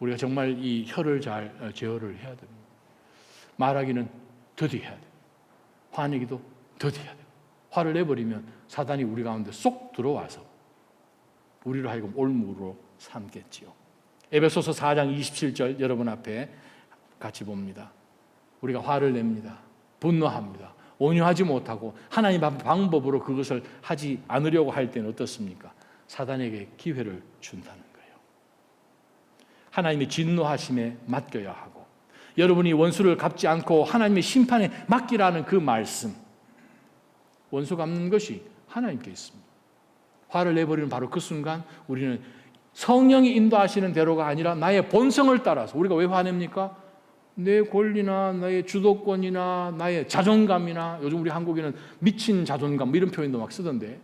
우리가 정말 이 혀를 잘 제어를 해야 됩니다. 말하기는 더디해야 돼요. 화내기도 더디해야 돼요. 화를 내버리면 사단이 우리 가운데 쏙 들어와서 우리로 하여금 올무로 삼겠지요. 에베소서 4장 27절 여러분 앞에 같이 봅니다. 우리가 화를 냅니다. 분노합니다. 온유하지 못하고 하나님 앞 방법으로 그것을 하지 않으려고 할 때는 어떻습니까? 사단에게 기회를 준다는 거예요. 하나님의 진노하심에 맡겨야 하고, 여러분이 원수를 갚지 않고 하나님의 심판에 맡기라는 그 말씀, 원수 갚는 것이 하나님께 있습니다. 화를 내버리는 바로 그 순간 우리는 성령이 인도하시는 대로가 아니라 나의 본성을 따라서, 우리가 왜 화냅니까? 내 권리나 나의 주도권이나 나의 자존감이나, 요즘 우리 한국에는 미친 자존감 이런 표현도 막 쓰던데,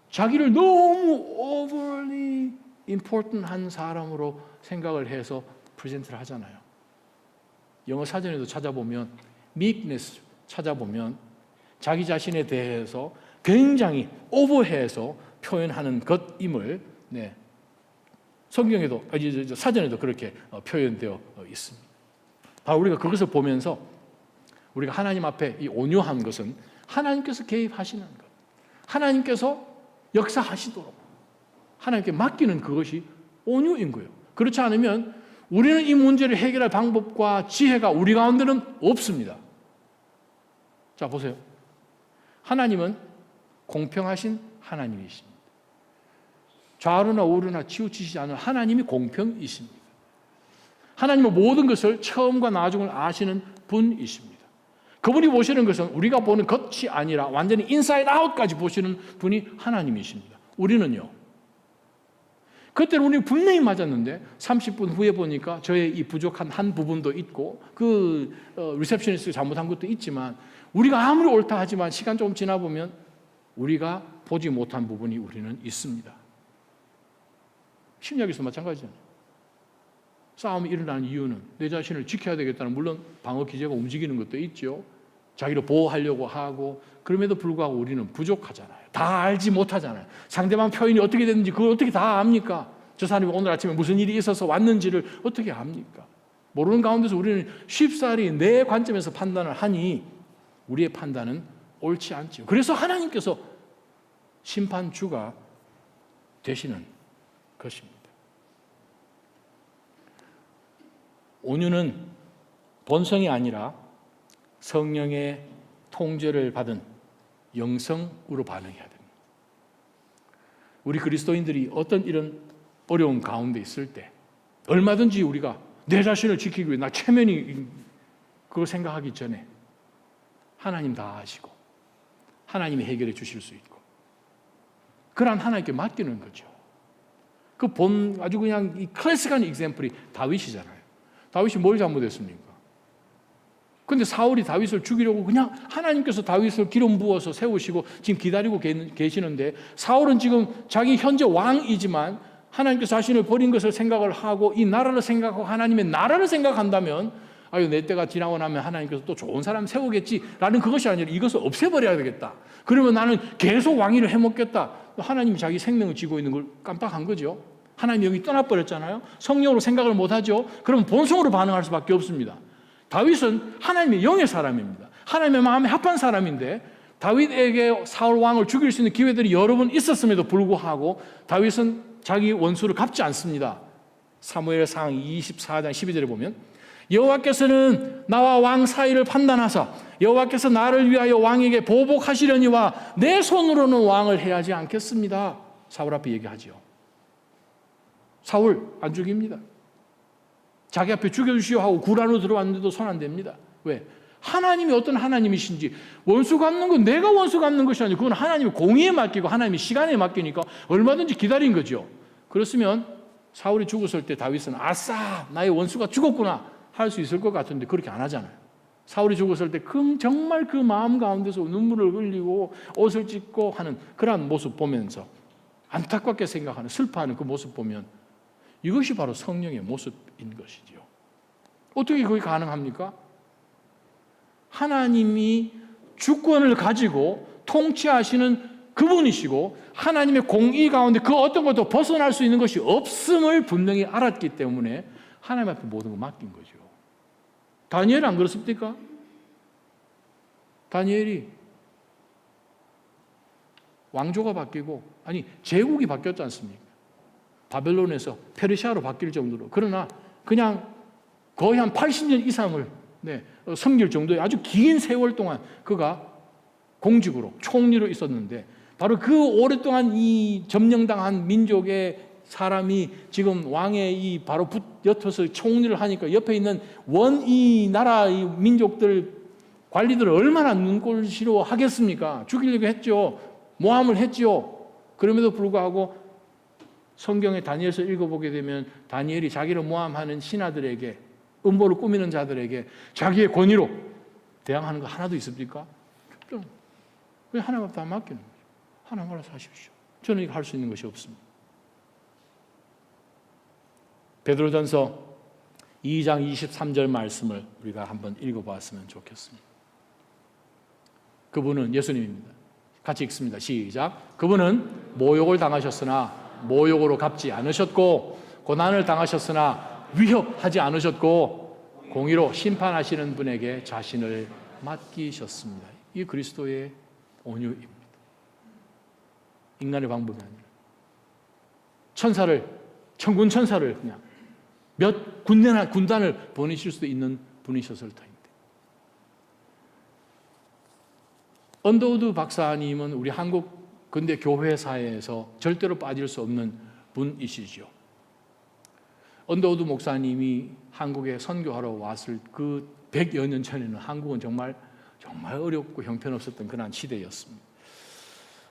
자기를 너무 overly important한 사람으로 생각을 해서 프레젠트를 하잖아요. 영어 사전에도 찾아보면 meekness 찾아보면 자기 자신에 대해서 굉장히 오버해서 표현하는 것임을 성경에도 사전에도 그렇게 표현되어 있습니다. 바로 우리가 그것을 보면서 우리가 하나님 앞에 이 온유한 것은 하나님께서 개입하시는 것, 하나님께서 역사하시도록 하나님께 맡기는 그것이 온유인 거예요. 그렇지 않으면 우리는 이 문제를 해결할 방법과 지혜가 우리 가운데는 없습니다. 자, 보세요. 하나님은 공평하신 하나님이십니다. 좌우나 우우나 치우치시지 않은 하나님이 공평이십니다. 하나님은 모든 것을 처음과 나중을 아시는 분이십니다. 그분이 보시는 것은 우리가 보는 겉이 아니라 완전히 인사이드 아웃까지 보시는 분이 하나님이십니다. 우리는요, 그때는 우리는 분명히 맞았는데 30분 후에 보니까 저의 이 부족한 한 부분도 있고 리셉셔니스트가 잘못한 것도 있지만, 우리가 아무리 옳다 하지만 시간 조금 지나 보면 우리가 보지 못한 부분이 우리는 있습니다. 심리학에서 마찬가지잖아요. 싸움이 일어나는 이유는 내 자신을 지켜야 되겠다는, 물론 방어 기제가 움직이는 것도 있죠. 자기를 보호하려고 하고, 그럼에도 불구하고 우리는 부족하잖아요. 다 알지 못하잖아요. 상대방 표현이 어떻게 됐는지 그걸 어떻게 다 압니까? 저 사람이 오늘 아침에 무슨 일이 있어서 왔는지를 어떻게 압니까? 모르는 가운데서 우리는 쉽사리 내 관점에서 판단을 하니 우리의 판단은 옳지 않지요. 그래서 하나님께서 심판주가 되시는 것입니다. 온유는 본성이 아니라 성령의 통제를 받은 영성으로 반응해야 됩니다. 우리 그리스도인들이 어떤 이런 어려운 가운데 있을 때 얼마든지 우리가 내 자신을 지키기 위해 나 체면이, 그걸 생각하기 전에 하나님 다 아시고 하나님이 해결해 주실 수 있고, 그러한 하나님께 맡기는 거죠. 아주 그냥 이 클래식한 example이 다윗이잖아요. 다윗이 뭘 잘못했습니까? 근데 사울이 다윗을 죽이려고 그냥 하나님께서 다윗을 기름 부어서 세우시고 지금 기다리고 계시는데, 사울은 지금 자기 현재 왕이지만 하나님께서 자신을 버린 것을 생각을 하고 이 나라를 생각하고 하나님의 나라를 생각한다면, 아유, 내 때가 지나고 나면 하나님께서 또 좋은 사람 세우겠지라는 그것이 아니라 이것을 없애버려야 되겠다. 그러면 나는 계속 왕위를 해먹겠다. 하나님이 자기 생명을 쥐고 있는 걸 깜빡한 거죠. 하나님이 여기 떠나버렸잖아요. 성령으로 생각을 못하죠. 그럼 본성으로 반응할 수밖에 없습니다. 다윗은 하나님의 영의 사람입니다. 하나님의 마음에 합한 사람인데, 다윗에게 사울 왕을 죽일 수 있는 기회들이 여러 번 있었음에도 불구하고 다윗은 자기 원수를 갚지 않습니다. 사무엘상 24장 12절에 보면, 여호와께서는 나와 왕 사이를 판단하사 여호와께서 나를 위하여 왕에게 보복하시려니와 내 손으로는 왕을 해하지 않겠습니다. 사울 앞에 얘기하지요. 사울 안 죽입니다. 자기 앞에 죽여주시오 하고 굴 안으로 들어왔는데도 손 안 댑니다. 왜? 하나님이 어떤 하나님이신지, 원수 갚는 건 내가 원수 갚는 것이 아니고 그건 하나님의 공의에 맡기고 하나님의 시간에 맡기니까 얼마든지 기다린 거죠. 그렇으면 사울이 죽었을 때 다윗은 아싸, 나의 원수가 죽었구나 할 수 있을 것 같은데 그렇게 안 하잖아요. 사울이 죽었을 때 정말 그 마음 가운데서 눈물을 흘리고 옷을 찢고 하는 그러한 모습 보면서 안타깝게 생각하는, 슬퍼하는 그 모습 보면 이것이 바로 성령의 모습인 것이죠. 어떻게 그게 가능합니까? 하나님이 주권을 가지고 통치하시는 그분이시고 하나님의 공의 가운데 그 어떤 것도 벗어날 수 있는 것이 없음을 분명히 알았기 때문에 하나님 앞에 모든 걸 맡긴 거죠. 다니엘은 안 그렇습니까? 다니엘이 왕조가 바뀌고, 아니 제국이 바뀌었지 않습니까? 바벨론에서 페르시아로 바뀔 정도로. 그러나 그냥 거의 한 80년 이상을 섬길 정도의 아주 긴 세월 동안 그가 공직으로 총리로 있었는데, 바로 그 오랫동안 이 점령당한 민족의 사람이 지금 왕의 이 바로 옅어서 총리를 하니까 옆에 있는 이 나라의 민족들 관리들을 얼마나 눈꼴시로 하겠습니까? 죽이려고 했죠. 모함을 했죠. 그럼에도 불구하고 성경의 다니엘서 읽어보게 되면 다니엘이 자기를 모함하는 신하들에게, 음모를 꾸미는 자들에게 자기의 권위로 대항하는 거 하나도 있습니까? 없죠. 그냥 하나님 앞에 다 맡기는 거죠. 하나님 알아서 하십시오. 저는 이거 할 수 있는 것이 없습니다. 베드로전서 2장 23절 말씀을 우리가 한번 읽어봤으면 좋겠습니다. 그분은 예수님입니다. 같이 읽습니다. 시작. 그분은 모욕을 당하셨으나 모욕으로 갚지 않으셨고, 고난을 당하셨으나 위협하지 않으셨고, 공의로 심판하시는 분에게 자신을 맡기셨습니다. 이게 그리스도의 온유입니다. 인간의 방법이 아니라 천군 천사를 그냥 몇 군단을 보내실 수도 있는 분이셨을 터인데, 언더우드 박사님은 우리 한국 근대 교회사에서 절대로 빠질 수 없는 분이시죠. 언더우드 목사님이 한국에 선교하러 왔을 그 100여 년 전에는 한국은 정말 어렵고 형편없었던 그런 시대였습니다.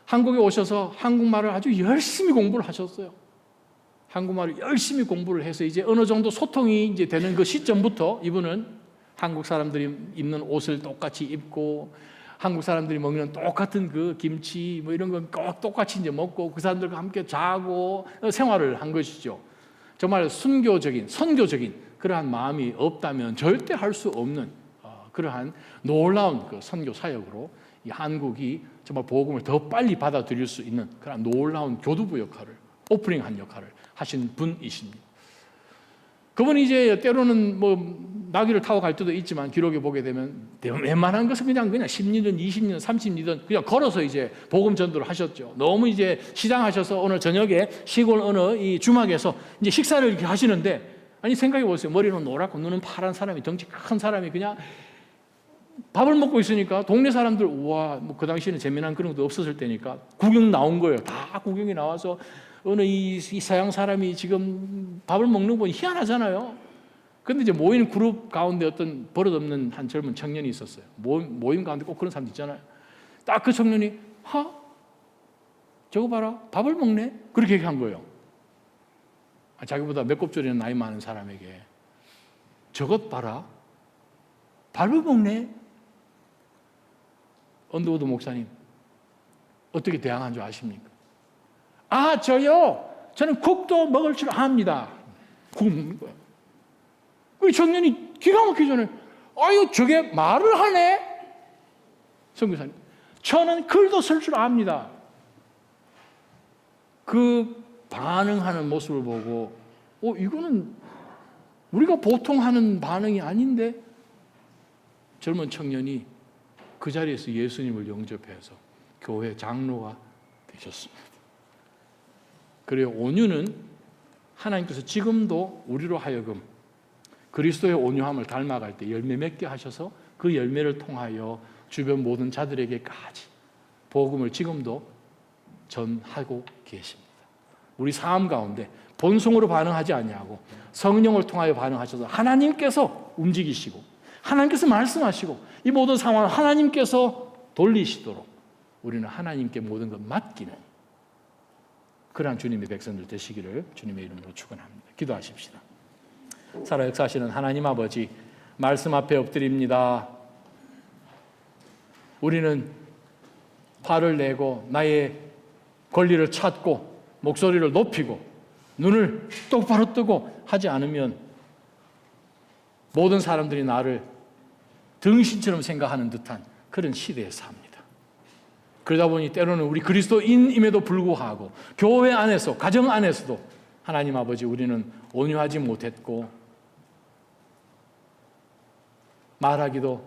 한국에 오셔서 한국말을 아주 열심히 공부를 하셨어요. 한국말을 열심히 공부를 해서 이제 어느 정도 소통이 이제 되는 그 시점부터 이분은 한국 사람들이 입는 옷을 똑같이 입고, 한국 사람들이 먹는 똑같은 그 김치 뭐 이런 건 꼭 똑같이 이제 먹고, 그 사람들과 함께 자고 생활을 한 것이죠. 정말 선교적인 그러한 마음이 없다면 절대 할 수 없는 그러한 놀라운 그 선교 사역으로 이 한국이 정말 복음을 더 빨리 받아들일 수 있는 그런 놀라운 교두부 역할을, 오프닝한 역할을 하신 분이십니다. 그분이 이제 때로는 뭐 나귀를 타고 갈 때도 있지만, 기록에 보게 되면 웬만한 것은 그냥 10년, 20년, 30년 그냥 걸어서 이제 복음 전도를 하셨죠. 너무 이제 시장하셔서 오늘 저녁에 시골 어느 이 주막에서 이제 식사를 이렇게 하시는데, 아니 생각해 보세요. 머리는 노랗고 눈은 파란 사람이, 덩치 큰 사람이 그냥 밥을 먹고 있으니까 동네 사람들, 우와, 뭐 그 당시에는 재미난 그런 것도 없었을 때니까 구경 나온 거예요. 다 구경이 나와서 어느 이 서양 사람이 지금 밥을 먹는 거 보니 희한하잖아요. 근데 이제 모인 그룹 가운데 어떤 버릇없는 한 젊은 청년이 있었어요. 모임 가운데 꼭 그런 사람 있잖아요. 딱 그 청년이, 저거 봐라, 밥을 먹네? 그렇게 얘기한 거예요. 자기보다 몇 곱절이나 나이 많은 사람에게, 저것 봐라, 밥을 먹네? 언더우드 목사님 어떻게 대항한 줄 아십니까? 저는 국도 먹을 줄 압니다. 국 먹는 거야. 그 청년이 기가 막히기 전에, 저게 말을 하네? 선교사님, 저는 글도 쓸 줄 압니다. 그 반응하는 모습을 보고, 이거는 우리가 보통 하는 반응이 아닌데, 젊은 청년이 그 자리에서 예수님을 영접해서 교회 장로가 되셨습니다. 그래요. 온유는 하나님께서 지금도 우리로 하여금 그리스도의 온유함을 닮아갈 때 열매 맺게 하셔서 그 열매를 통하여 주변 모든 자들에게까지 복음을 지금도 전하고 계십니다. 우리 삶 가운데 본성으로 반응하지 아니하고 성령을 통하여 반응하셔서 하나님께서 움직이시고 하나님께서 말씀하시고 이 모든 상황을 하나님께서 돌리시도록 우리는 하나님께 모든 것 맡기는 그러한 주님의 백성들 되시기를 주님의 이름으로 축원합니다. 기도하십시다. 살아 역사하시는 하나님 아버지, 말씀 앞에 엎드립니다. 우리는 화를 내고 나의 권리를 찾고 목소리를 높이고 눈을 똑바로 뜨고 하지 않으면 모든 사람들이 나를 등신처럼 생각하는 듯한 그런 시대에 삽니다. 그러다 보니 때로는 우리 그리스도인임에도 불구하고 교회 안에서, 가정 안에서도 하나님 아버지, 우리는 온유하지 못했고 말하기도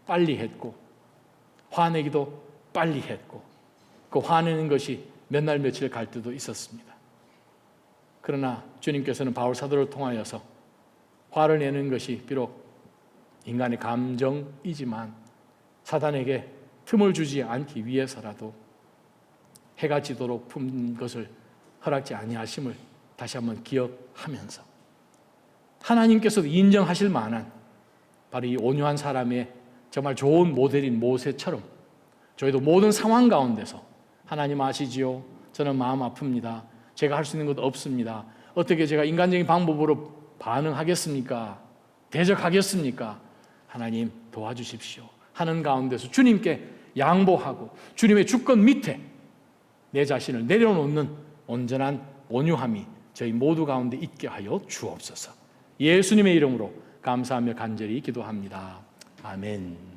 빨리 했고 화내기도 빨리 했고 그 화내는 것이 몇 날 며칠 갈 때도 있었습니다. 그러나 주님께서는 바울 사도를 통하여서 화를 내는 것이 비록 인간의 감정이지만 사단에게 틈을 주지 않기 위해서라도 해가 지도록 품 것을 허락지 아니하심을 다시 한번 기억하면서 하나님께서도 인정하실 만한 바로 이 온유한 사람의 정말 좋은 모델인 모세처럼 저희도 모든 상황 가운데서 하나님 아시지요? 저는 마음 아픕니다. 제가 할 수 있는 것도 없습니다. 어떻게 제가 인간적인 방법으로 반응하겠습니까? 대적하겠습니까? 하나님 도와주십시오 하는 가운데서 주님께 양보하고 주님의 주권 밑에 내 자신을 내려놓는 온전한 온유함이 저희 모두 가운데 있게 하여 주옵소서. 예수님의 이름으로 감사하며 간절히 기도합니다. 아멘.